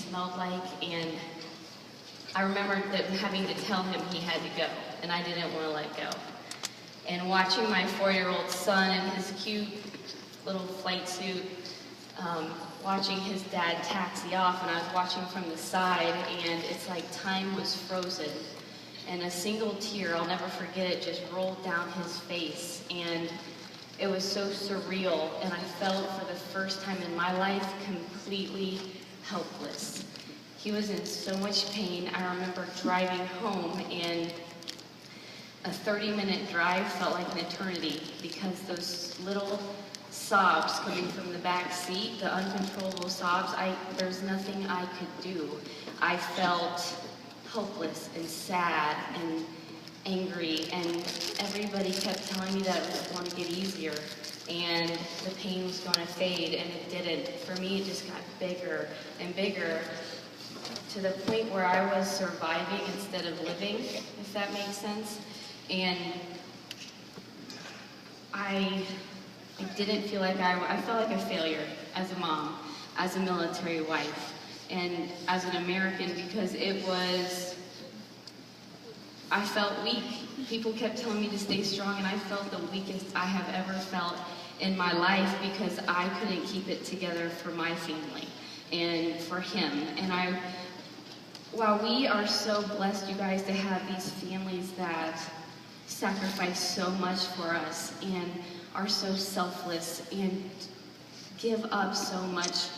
smelled like, and I remember having to tell him he had to go, and I didn't want to let go. And watching my 4-year-old son in his cute little flight suit, watching his dad taxi off, and I was watching from the side, and it's like time was frozen. And a single tear, I'll never forget it, just rolled down his face. And it was so surreal, and I felt for the first time in my life completely helpless. He was in so much pain. I remember driving home, and a 30-minute drive felt like an eternity because those little sobs coming from the back seat, the uncontrollable sobs, there's nothing I could do. I felt helpless and sad and angry, and everybody kept telling me that it was going to get easier and the pain was going to fade, and it didn't. For me, it just got bigger and bigger to the point where I was surviving instead of living, if that makes sense. And I didn't feel like I felt like a failure as a mom, as a military wife, and as an American, because I felt weak. People kept telling me to stay strong, and I felt the weakest I have ever felt in my life because I couldn't keep it together for my family and for him. And while we are so blessed, you guys, to have these families that sacrifice so much for us and are so selfless and give up so much,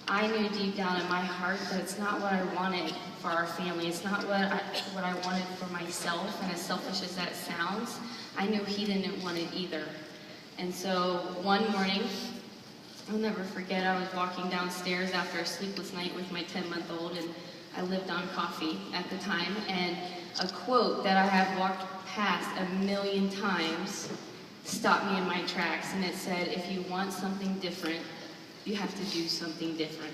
I knew deep down in my heart that it's not what I wanted for our family. It's not what I wanted for myself, and as selfish as that sounds, I knew he didn't want it either. And so one morning, I'll never forget, I was walking downstairs after a sleepless night with my 10-month-old, and I lived on coffee at the time, and a quote that I have walked past a million times stopped me in my tracks, and it said, "If you want something different, you have to do something different."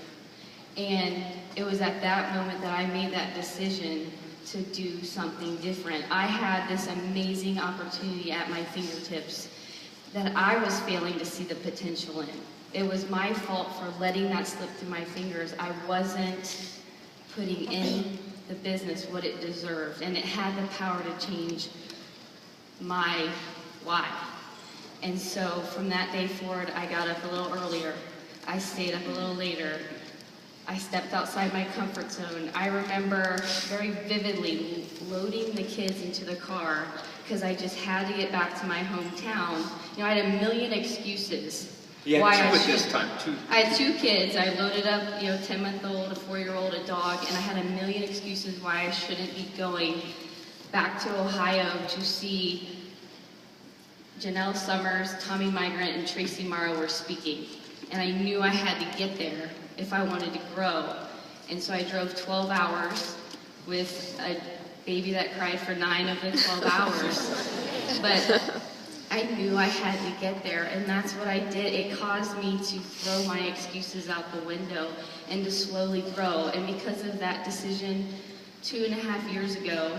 And it was at that moment that I made that decision to do something different. I had this amazing opportunity at my fingertips that I was failing to see the potential in. It was my fault for letting that slip through my fingers. I wasn't putting in the business what it deserved, and it had the power to change my life. And so from that day forward, I got up a little earlier. I stayed up a little later. I stepped outside my comfort zone. I remember very vividly loading the kids into the car because I just had to get back to my hometown. You know, I had a million excuses. You had two at this time, two. I had 2 kids. I loaded up, 10-month-old, a 4-year-old, a dog, and I had a million excuses why I shouldn't be going back to Ohio to see Janelle Summers, Tommy Migrant, and Tracy Morrow were speaking. And I knew I had to get there if I wanted to grow. And so I drove 12 hours with a baby that cried for 9 of the 12 hours. But I knew I had to get there, and that's what I did. It caused me to throw my excuses out the window and to slowly grow. And because of that decision 2.5 years ago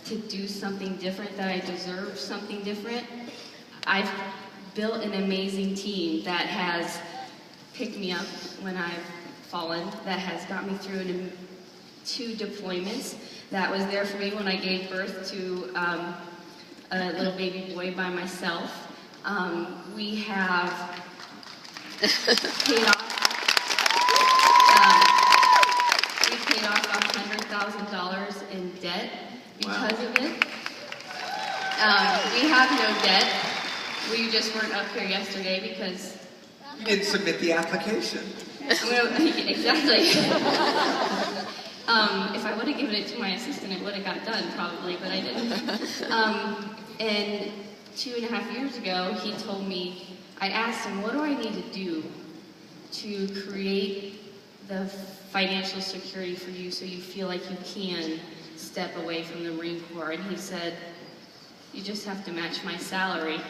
to do something different, that I deserve something different, I've built an amazing team that has picked me up when I've fallen, that has got me through 2 deployments, that was there for me when I gave birth to a little baby boy by myself. We have paid off. We paid off $100,000 in debt because of it. We have no debt. We just weren't up here yesterday because you didn't submit the application. Exactly. If I would have given it to my assistant, it would have got done probably, but I didn't. And 2.5 years ago, he told me, I asked him, what do I need to do to create the financial security for you so you feel like you can step away from the Marine Corps? And he said, you just have to match my salary.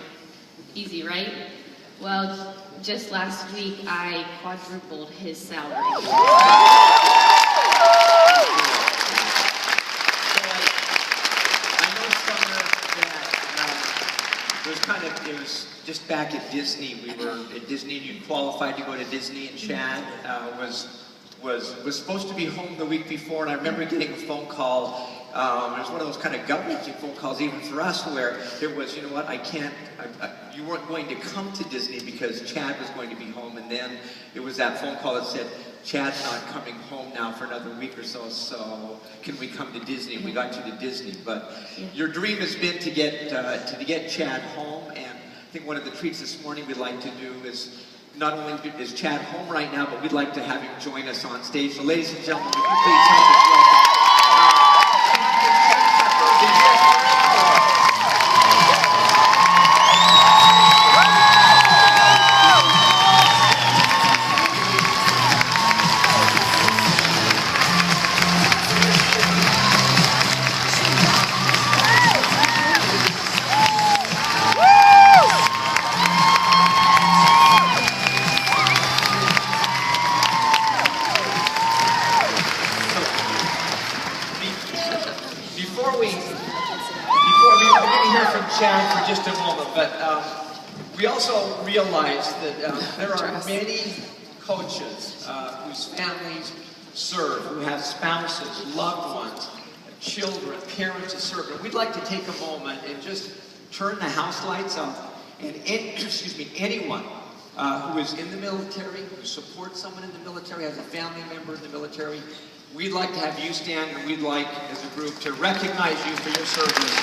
Easy, right? Well, just last week, I quadrupled his salary. It was just back at Disney. We were at Disney. You qualified to go to Disney, and Chad was supposed to be home the week before, and I remember getting a phone call. It was one of those kind of gut-wrenching phone calls, even for us, where it was, you know what, you weren't going to come to Disney because Chad was going to be home, and then it was that phone call that said, Chad's not coming home now for another week or so, so can we come to Disney? And we got you to Disney. But your dream has been to get Chad home, and I think one of the treats this morning we'd like to do is, not only is Chad home right now, but we'd like to have him join us on stage. So ladies and gentlemen, would you please help us welcome Chad for just a moment, but we also realize that there are many coaches whose families serve, who have spouses, loved ones, children, parents to serve. And we'd like to take a moment and just turn the house lights on. And anyone who is in the military, who supports someone in the military, has a family member in the military, we'd like to have you stand, and we'd like, as a group, to recognize you for your service.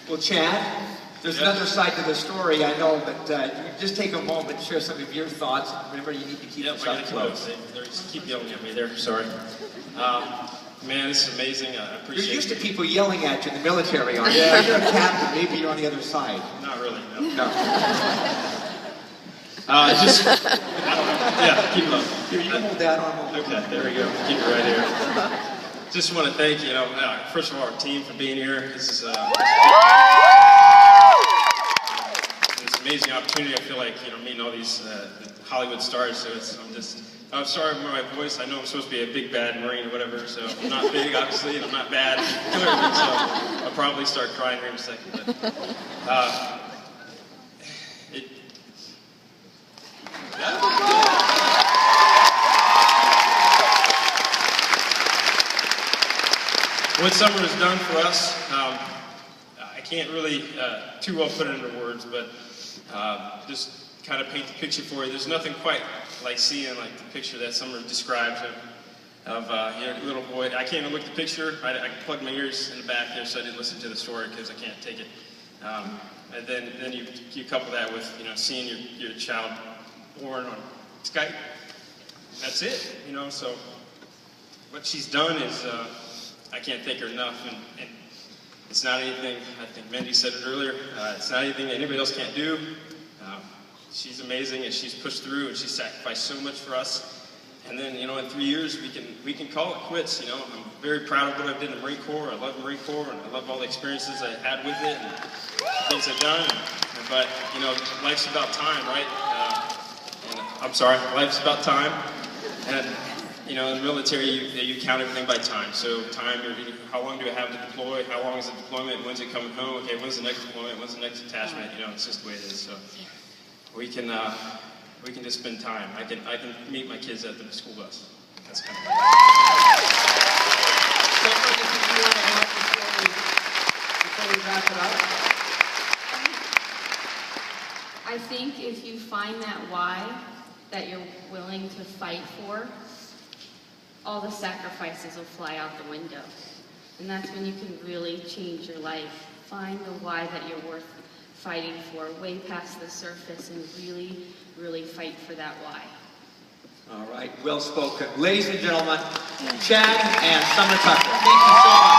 Well, Chad, there's another side to the story, I know, but you just take a moment, share some of your thoughts. Remember, you need to keep yourself close. They just keep yelling at me there, sorry. Man, this is amazing. I appreciate it. You're used to people yelling at you in the military, aren't you? Yeah. You're a captain, maybe you're on the other side. Not really, no. No. I don't know. Yeah, keep it up. Here, you can hold that arm. Okay, there we go. Keep it right here. Just want to thank, first of all, our team for being here. This is it's an amazing opportunity. I feel like, meeting all these Hollywood stars, so I'm sorry for my voice. I know I'm supposed to be a big, bad Marine or whatever, so I'm not big, obviously, and I'm not bad, clearly, so I'll probably start crying here in a second. But, what Sommer has done for us, I can't really too well put it into words, but just kind of paint the picture for you. There's nothing quite like seeing the picture that Sommer describes of a little boy. I can't even look at the picture. I plugged my ears in the back there so I didn't listen to the story because I can't take it. And then you couple that with seeing your child born on Skype. That's it, So what she's done is. I can't thank her enough, and it's not anything, I think Mindy said it earlier, it's not anything that anybody else can't do. She's amazing, and she's pushed through, and she's sacrificed so much for us. And then, in 3 years, we can call it quits, I'm very proud of what I did in the Marine Corps. I love the Marine Corps, and I love all the experiences I had with it, and things I've done. But, life's about time, right? Life's about time. And in the military, you count everything by time. So time, how long do I have to deploy? How long is the deployment? When's it coming home? Okay, when's the next deployment? When's the next attachment? It's just the way it is. So we can just spend time. I can meet my kids at the school bus. That's kind of before we wrap it up. I think if you find that why that you're willing to fight for, all the sacrifices will fly out the window. And that's when you can really change your life. Find the why that you're worth fighting for, way past the surface, and really, really fight for that why. All right, well spoken. Ladies and gentlemen, Chad and Sommer Tucker, thank you so much.